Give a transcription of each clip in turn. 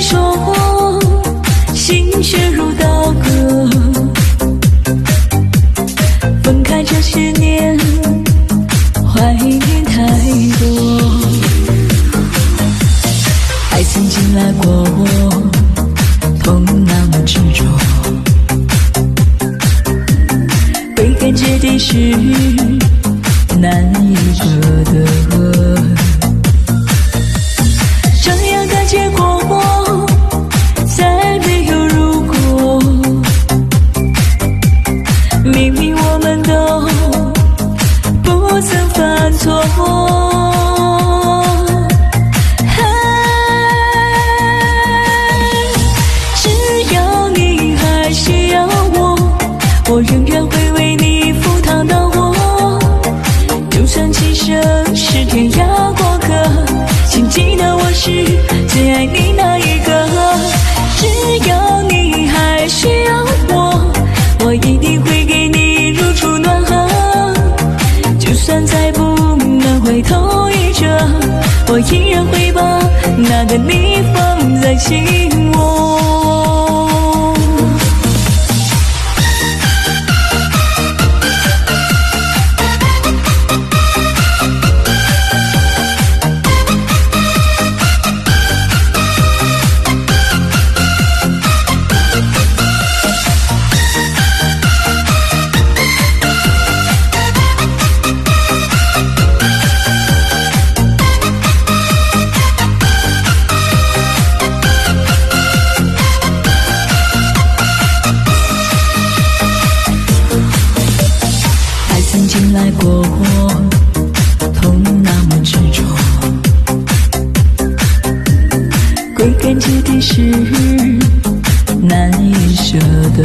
说，心血如刀割。分开这些年，怀念太多。爱曾经来过，痛那么执着。归根结底是难以割的。这样的结果，再没有如果。明明我们都不曾犯错。只要你还需要我，我仍然会为你赴汤蹈火。就算今生是天涯过客，请记得我是最爱你那一个。只要你还需要我，我一定会给你如初暖和。就算再不能回头一折，我依然会把那个你放在心窝。曾经来过，痛那么执着。归根结底是难以舍得。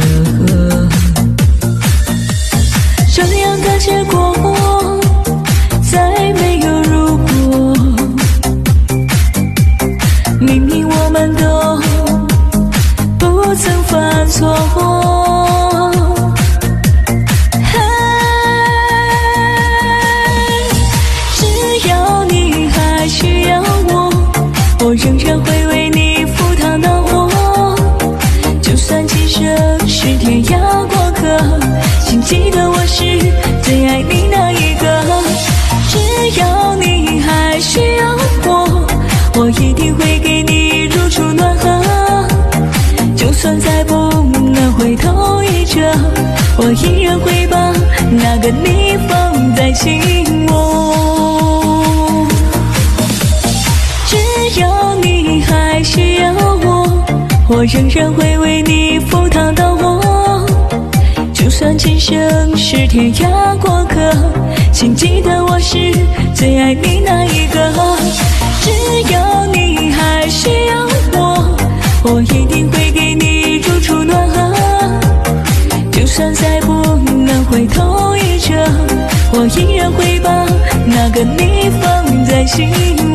这样的结果，再没有如果。明明我们都不曾犯错。我仍然会为你赴汤蹈火。就算今生是天涯过客，请记得我是最爱你那一个。只要你还需要我，我一定会给你如初暖和。就算再不能回头一折，我依然会把那个你放在心窝。只要你还需要我，我仍然会为你赴汤蹈火。就算今生是天涯过客，请记得我是最爱你那一个。只要你还需要我，我一定会给你如初暖和。就算再不能回头一折，我依然会把那个你放在心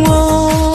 窝。